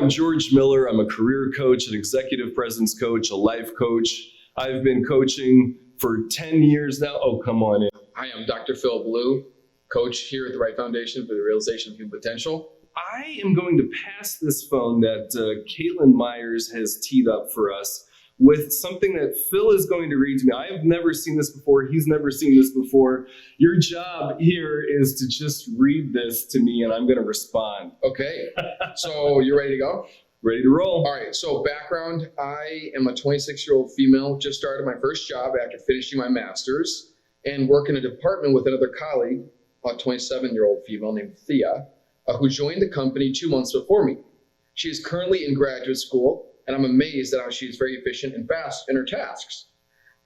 I'm George Miller. I'm a career coach, an executive presence coach, a life coach. I've been coaching for 10 years now. Oh, come on in. Hi, I'm Dr. Phil Blue, coach here at the Right Foundation for the Realization of Human Potential. I am going to pass this phone that Caitlin Myers has teed up for us with something that Phil is going to read to me. I have never seen this before. He's never seen this before. Your job here is to just read this to me, and I'm going to respond. Okay, so you ready to go? Ready to roll. All right, so background, I am a 26-year-old female, just started my first job after finishing my master's, and work in a department with another colleague, a 27-year-old female named Thea, who joined the company 2 months before me. She is currently in graduate school, and I'm amazed at how she is very efficient and fast in her tasks.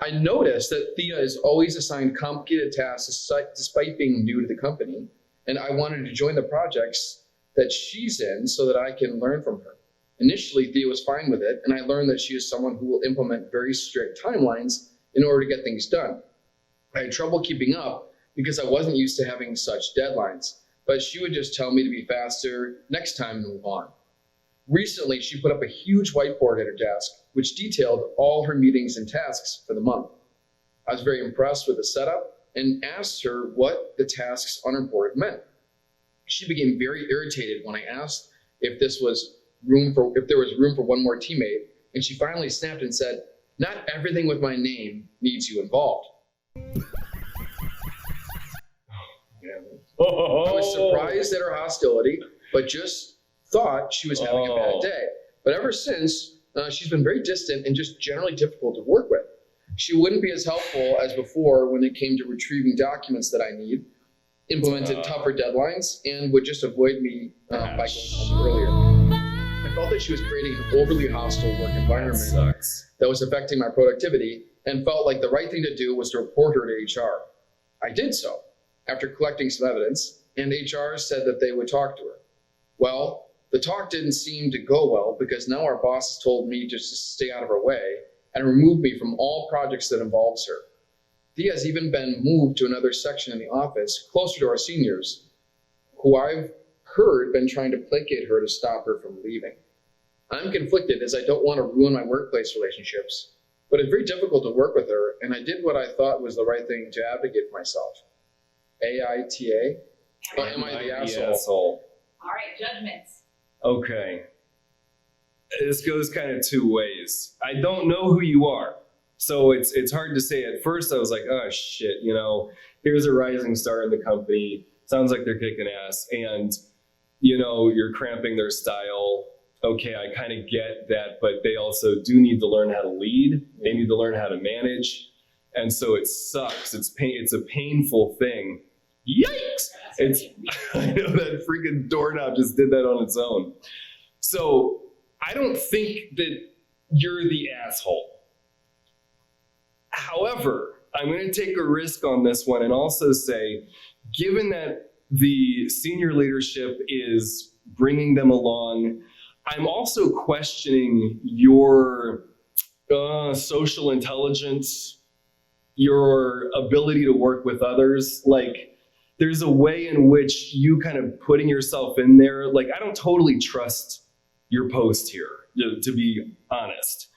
I noticed that Thea is always assigned complicated tasks despite being new to the company, and I wanted to join the projects that she's in so that I can learn from her. Initially, Thea was fine with it, and I learned that she is someone who will implement very strict timelines in order to get things done. I had trouble keeping up because I wasn't used to having such deadlines, but she would just tell me to be faster next time and move on. Recently, she put up a huge whiteboard at her desk, which detailed all her meetings and tasks for the month. I was very impressed with the setup and asked her what the tasks on her board meant. She became very irritated when I asked if there was room for one more teammate, and she finally snapped and said, "Not everything with my name needs you involved." I was surprised at her hostility, but just thought she was having a bad day. But ever since, she's been very distant and just generally difficult to work with. She wouldn't be as helpful as before when it came to retrieving documents that I need, implemented tougher deadlines, and would just avoid me by going home earlier. I felt that she was creating an overly hostile work environment that was affecting my productivity, and felt like the right thing to do was to report her to HR. I did so after collecting some evidence, and HR said that they would talk to her. Well, the talk didn't seem to go well because now our boss has told me just to stay out of her way and remove me from all projects that involves her. Thea has even been moved to another section in the office, closer to our seniors, who I've heard been trying to placate her to stop her from leaving. I'm conflicted as I don't want to ruin my workplace relationships, but it's very difficult to work with her, and I did what I thought was the right thing to advocate for myself. AITA? Am I the asshole? All right, judgments. Okay. This goes kind of two ways. I don't know who you are, so it's hard to say. At first, I was like, oh shit, here's a rising star in the company. Sounds like they're kicking ass, and you're cramping their style. Okay, I kind of get that, but they also do need to learn how to lead. They need to learn how to manage, and so it sucks. It's a painful thing. Yikes! I know that freaking doorknob just did that on its own. So I don't think that you're the asshole. However, I'm going to take a risk on this one and also say, given that the senior leadership is bringing them along, I'm also questioning your social intelligence, your ability to work with others. Like, there's a way in which you kind of putting yourself in there. Like, I don't totally trust your post here, to be honest.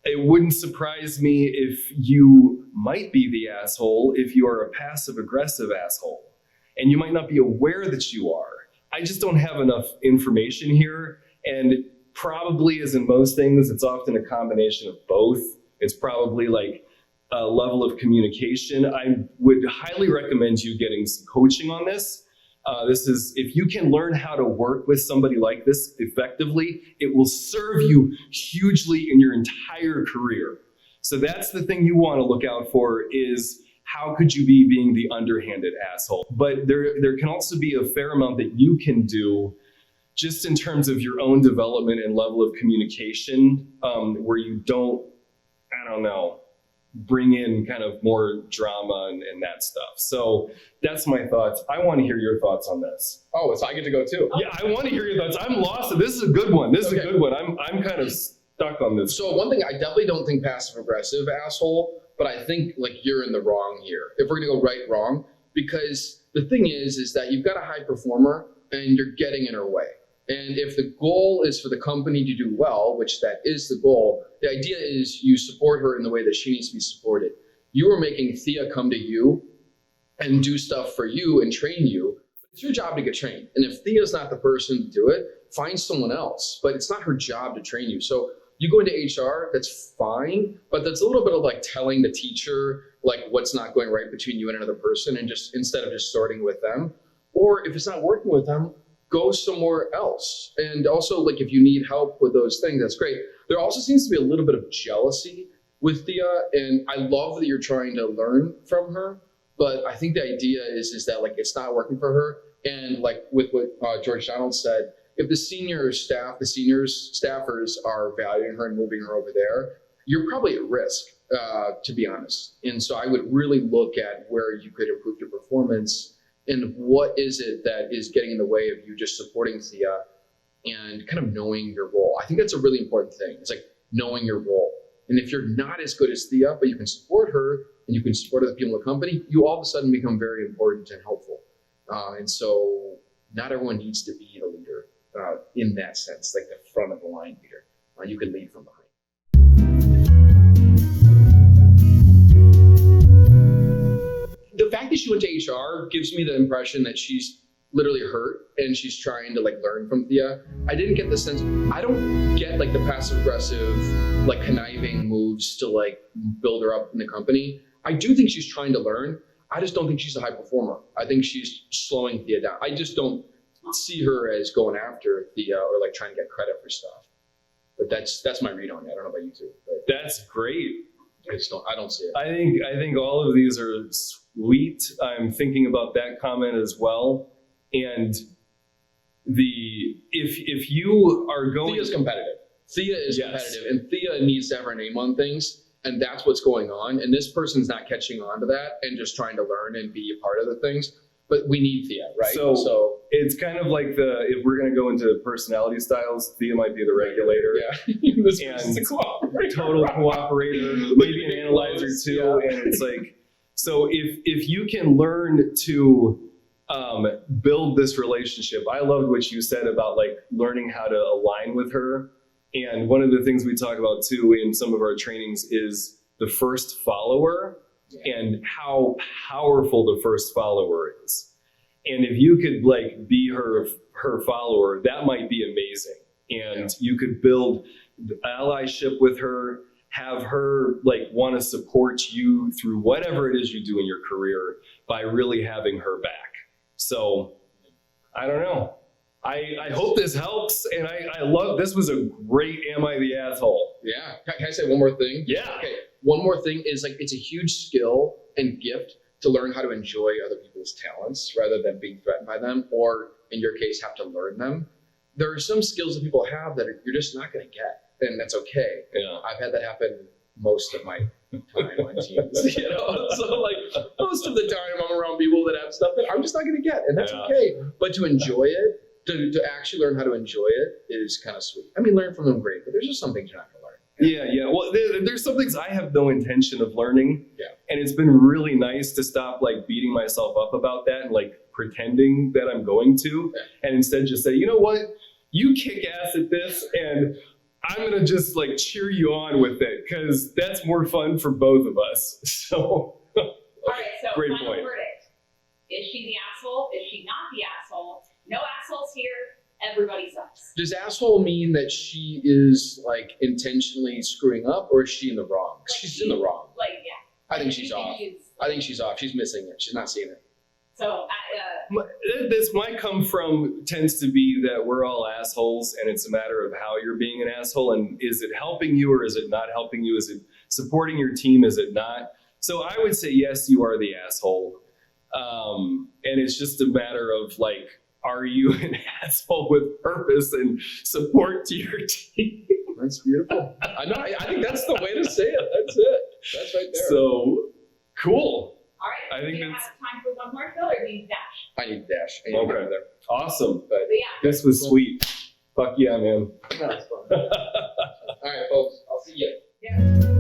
It wouldn't surprise me if you might be the asshole if you are a passive-aggressive asshole. And you might not be aware that you are. I just don't have enough information here. And probably, as in most things, it's often a combination of both. It's probably like a level of communication. I would highly recommend you getting some coaching on this. If you can learn how to work with somebody like this effectively, it will serve you hugely in your entire career. So that's the thing you want to look out for, is how could you be being the underhanded asshole? But there can also be a fair amount that you can do just in terms of your own development and level of communication, where you don't, bring in kind of more drama and that stuff. So that's my thoughts. I want to hear your thoughts on this. Oh, so I get to go too. Yeah, I want to hear your thoughts. I'm lost. This is a good one. This is a good one. I'm kind of stuck on this. So one thing, I definitely don't think passive aggressive asshole, but I think like you're in the wrong here. If we're gonna go right, wrong, because the thing is that you've got a high performer and you're getting in her way. And if the goal is for the company to do well, which that is the goal, the idea is you support her in the way that she needs to be supported. You are making Thea come to you and do stuff for you and train you. It's your job to get trained. And if Thea's not the person to do it, find someone else. But it's not her job to train you. So you go into HR, that's fine, but that's a little bit of like telling the teacher like what's not going right between you and another person, and just instead of just sorting with them. Or if it's not working with them, go somewhere else. And also, like, if you need help with those things, that's great. There also seems to be a little bit of jealousy with Thea, and I love that you're trying to learn from her, but I think the idea is that, like, it's not working for her. And like with what George Donald said, if the senior staffers are valuing her and moving her over there, you're probably at risk, to be honest. And so I would really look at where you could improve your performance and what is it that is getting in the way of you just supporting Thea and kind of knowing your role. I think that's a really important thing. It's like knowing your role. And if you're not as good as Thea, but you can support her and you can support other people in the company, you all of a sudden become very important and helpful. And so not everyone needs to be the leader in that sense, like the front of the line leader. You can lead from behind. The fact that she went to HR gives me the impression that she's literally hurt and she's trying to like learn from Thea. I didn't get the sense, I don't get like the passive aggressive, like conniving moves to like build her up in the company. I do think she's trying to learn. I just don't think she's a high performer. I think she's slowing Thea down. I just don't see her as going after Thea or like trying to get credit for stuff. But that's my read on it. I don't know about you two. But That's great. I don't see it. I think all of these are sweet. I'm thinking about that comment as well. And if you are going, Thea's competitive. Thea is competitive, and Thea needs to have her name on things, and that's what's going on. And this person's not catching on to that and just trying to learn and be a part of the things. But we need Thea, right? So it's kind of like if we're going to go into personality styles, Thea might be the regulator. Yeah, this and person's a cooperator. Total cooperator, maybe an analyzer too. Yeah. And it's like, so if you can learn to build this relationship, I loved what you said about like learning how to align with her. And one of the things we talk about too in some of our trainings is the first follower. And how powerful the first follower is. And if you could like be her follower, that might be amazing. And you could build allyship with her, have her like want to support you through whatever it is you do in your career by really having her back. So I don't know. I hope this helps. And I love, this was a great Am I the Asshole? Yeah. Can I say one more thing? Yeah. Okay. One more thing is like, it's a huge skill and gift to learn how to enjoy other people's talents rather than being threatened by them, or in your case, have to learn them. There are some skills that people have that you're just not going to get, and that's okay. Yeah. I've had that happen most of my time on teams, you know? So like most of the time I'm around people that have stuff that I'm just not going to get, and that's okay. But to enjoy it, to actually learn how to enjoy it is kind of sweet. I mean, learn from them, great, but there's just some things you're not going to learn. Yeah. Well, there's some things I have no intention of learning. Yeah. And it's been really nice to stop like beating myself up about that and like pretending that I'm going to, and instead just say, you know what, you kick ass at this and I'm going to just like cheer you on with it because that's more fun for both of us. So, all right, so great final point. verdict. Is she the asshole? Is she not the asshole? No assholes here. Everybody sucks. Does asshole mean that she is like intentionally screwing up, or is she in the wrong? Like She's in the wrong. Like, yeah. I think she's off. I think she's off. She's missing it. She's not seeing it. So, This might come from, tends to be that we're all assholes and it's a matter of how you're being an asshole, and is it helping you or is it not helping you? Is it supporting your team? Is it not? So I would say, yes, you are the asshole. And it's just a matter of like, are you an asshole with purpose and support to your team? That's beautiful. I know. I think that's the way to say it. That's it. That's right there. So cool. all right. I think do you that's have time for one more fill, or do you dash? I need a dash. I need to get over there. awesome. But But yeah. This was sweet. Fuck yeah, man. no, it's fun. All right, folks. I'll see you. Yeah.